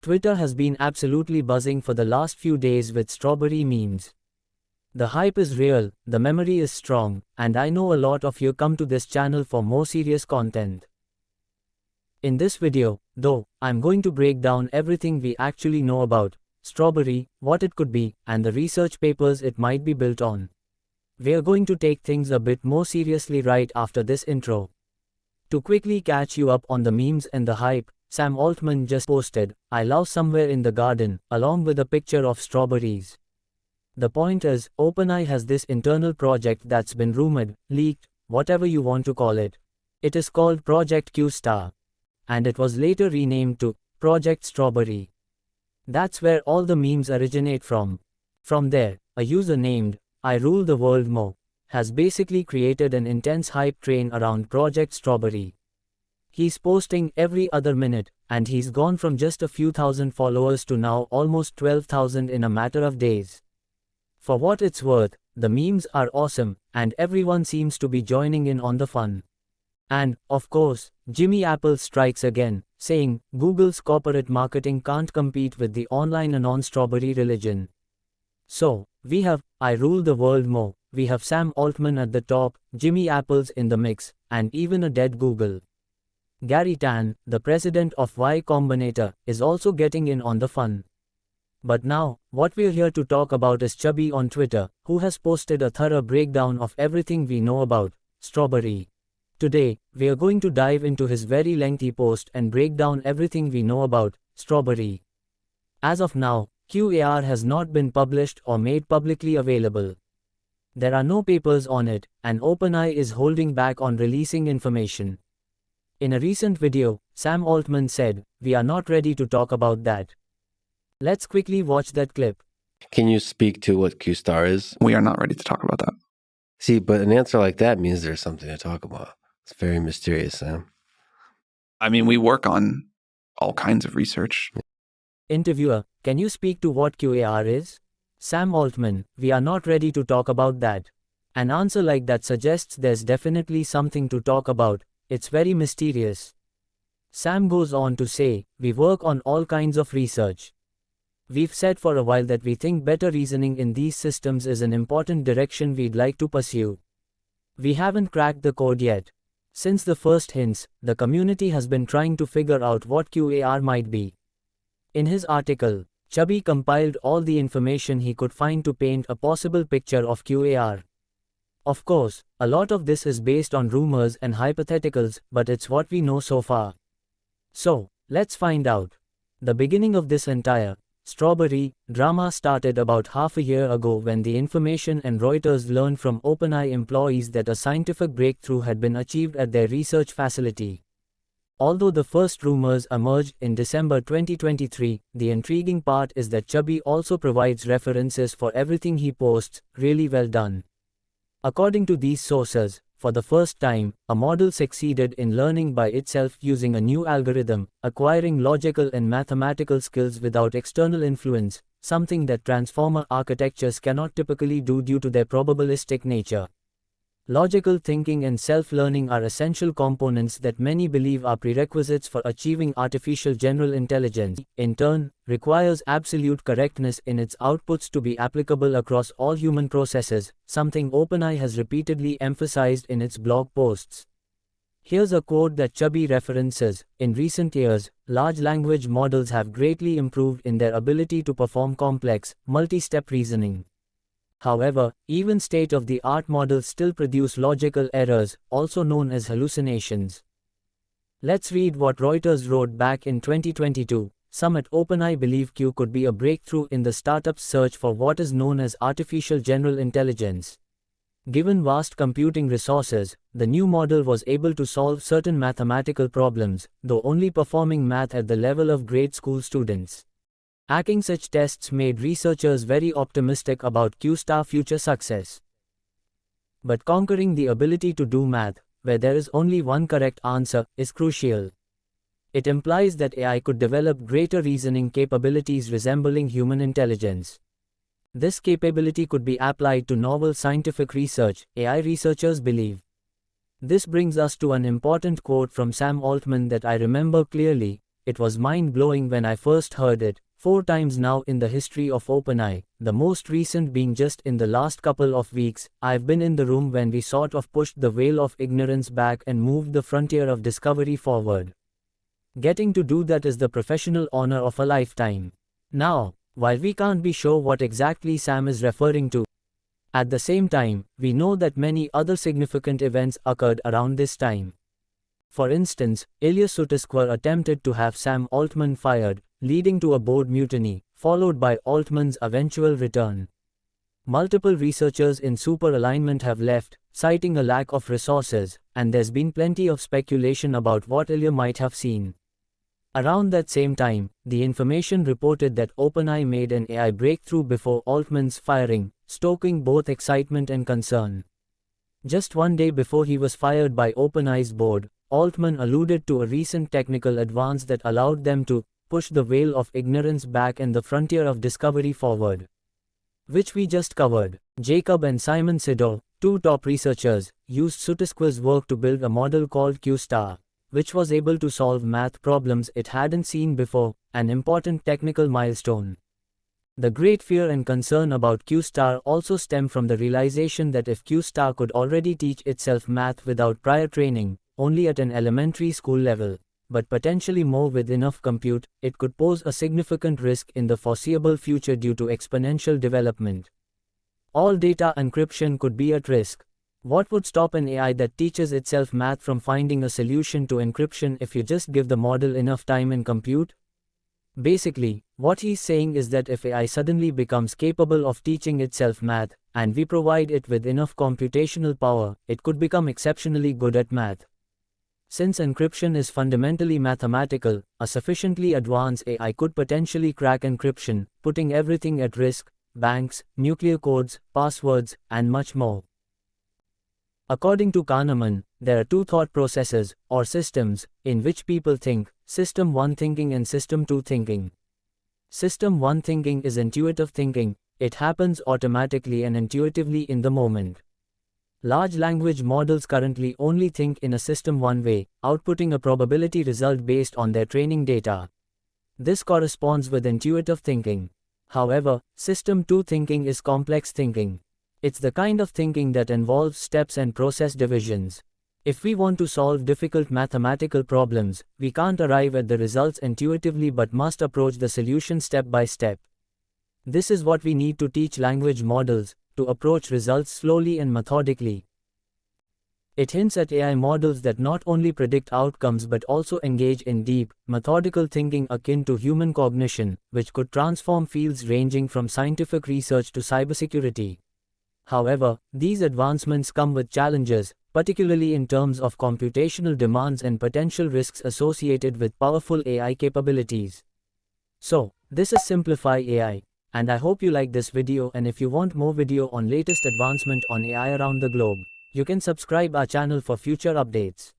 Twitter has been absolutely buzzing for the last few days with strawberry memes. The hype is real, the memory is strong, and I know a lot of you come to this channel for more serious content. In this video, though, I'm going to break down everything we actually know about strawberry, what it could be, and the research papers it might be built on. We're going to take things a bit more seriously right after this intro. To quickly catch you up on the memes and the hype, Sam Altman just posted, "I love somewhere in the garden," along with a picture of strawberries. The point is, OpenAI has this internal project that's been rumored, leaked, whatever you want to call it. It is called Project Q Star. And it was later renamed to Project Strawberry. That's where all the memes originate from. From there, a user named I Rule the World Mo has basically created an intense hype train around Project Strawberry. He's posting every other minute, and he's gone from just a few thousand followers to now almost 12,000 in a matter of days. For what it's worth, the memes are awesome, and everyone seems to be joining in on the fun. And, of course, Jimmy Apple strikes again, saying, Google's corporate marketing can't compete with the online non-strawberry religion. So, we have I Rule the World Mo, we have Sam Altman at the top, Jimmy Apple's in the mix, and even a dead Google. Gary Tan, the president of Y Combinator, is also getting in on the fun. But now, what we're here to talk about is Chubby on Twitter, who has posted a thorough breakdown of everything we know about strawberry. Today, we're going to dive into his very lengthy post and break down everything we know about strawberry. As of now, QAR has not been published or made publicly available. There are no papers on it, and OpenAI is holding back on releasing information. In a recent video, Sam Altman said, "We are not ready to talk about that." Let's quickly watch that clip. Can you speak to what Q-Star is? We are not ready to talk about that. See, but an answer like that means there's something to talk about. It's very mysterious, Sam. I mean, we work on all kinds of research. Interviewer, can you speak to what QAR is? Sam Altman, "We are not ready to talk about that." An answer like that suggests there's definitely something to talk about. It's very mysterious. Sam goes on to say, "We work on all kinds of research. We've said for a while that we think better reasoning in these systems is an important direction we'd like to pursue. We haven't cracked the code yet. Since the first hints, the community has been trying to figure out what QAR might be." In his article, Chubby compiled all the information he could find to paint a possible picture of QAR. Of course, a lot of this is based on rumors and hypotheticals, but it's what we know so far. So, let's find out. The beginning of this entire strawberry drama started about half a year ago when The Information and Reuters learned from OpenAI employees that a scientific breakthrough had been achieved at their research facility. Although the first rumors emerged in December 2023, the intriguing part is that Chubby also provides references for everything he posts. Really well done. According to these sources, for the first time, a model succeeded in learning by itself using a new algorithm, acquiring logical and mathematical skills without external influence, something that transformer architectures cannot typically do due to their probabilistic nature. Logical thinking and self-learning are essential components that many believe are prerequisites for achieving artificial general intelligence. In turn, requires absolute correctness in its outputs to be applicable across all human processes, something OpenAI has repeatedly emphasized in its blog posts. Here's a quote that Chubby references: "In recent years, large language models have greatly improved in their ability to perform complex, multi-step reasoning. However, even state-of-the-art models still produce logical errors, also known as hallucinations." Let's read what Reuters wrote back in 2022. Some at OpenAI believe Q could be a breakthrough in the startup's search for what is known as artificial general intelligence. Given vast computing resources, the new model was able to solve certain mathematical problems, though only performing math at the level of grade school students. Hacking such tests made researchers very optimistic about Q-Star future success. But conquering the ability to do math, where there is only one correct answer, is crucial. It implies that AI could develop greater reasoning capabilities resembling human intelligence. This capability could be applied to novel scientific research, AI researchers believe. This brings us to an important quote from Sam Altman that I remember clearly: it was mind-blowing when I first heard it, 4 times now in the history of OpenAI, the most recent being just in the last couple of weeks. I've been in the room when we sort of pushed the veil of ignorance back and moved the frontier of discovery forward. Getting to do that is the professional honor of a lifetime. Now, while we can't be sure what exactly Sam is referring to, at the same time, we know that many other significant events occurred around this time. For instance, Ilya Sutskever attempted to have Sam Altman fired, leading to a board mutiny, followed by Altman's eventual return. Multiple researchers in super alignment have left, citing a lack of resources, and there's been plenty of speculation about what Ilya might have seen. Around that same time, the information reported that OpenAI made an AI breakthrough before Altman's firing, stoking both excitement and concern. Just one day before he was fired by OpenAI's board, Altman alluded to a recent technical advance that allowed them to push the veil of ignorance back and the frontier of discovery forward, which we just covered. Jacob and Simon Sidor, 2 top researchers, used Sutskever's work to build a model called Q-Star, which was able to solve math problems it hadn't seen before, an important technical milestone. The great fear and concern about Q-Star also stem from the realization that if Q-Star could already teach itself math without prior training, only at an elementary school level, but potentially more with enough compute, it could pose a significant risk in the foreseeable future due to exponential development. All data encryption could be at risk. What would stop an AI that teaches itself math from finding a solution to encryption if you just give the model enough time and compute? Basically, what he's saying is that if AI suddenly becomes capable of teaching itself math, and we provide it with enough computational power, it could become exceptionally good at math. Since encryption is fundamentally mathematical, a sufficiently advanced AI could potentially crack encryption, putting everything at risk: banks, nuclear codes, passwords, and much more. According to Kahneman, there are 2 thought processes, or systems, in which people think: System 1 thinking and System 2 thinking. System 1 thinking is intuitive thinking. It happens automatically and intuitively in the moment. Large language models currently only think in a System 1 way, outputting a probability result based on their training data. This corresponds with intuitive thinking. However, System 2 thinking is complex thinking. It's the kind of thinking that involves steps and process divisions. If we want to solve difficult mathematical problems, we can't arrive at the results intuitively but must approach the solution step by step. This is what we need to teach language models, to approach results slowly and methodically. It hints at AI models that not only predict outcomes but also engage in deep, methodical thinking akin to human cognition, which could transform fields ranging from scientific research to cybersecurity. However, these advancements come with challenges, particularly in terms of computational demands and potential risks associated with powerful AI capabilities. So, this is Simplify AI, and I hope you like this video, and if you want more video on latest advancement on AI around the globe, you can subscribe our channel for future updates.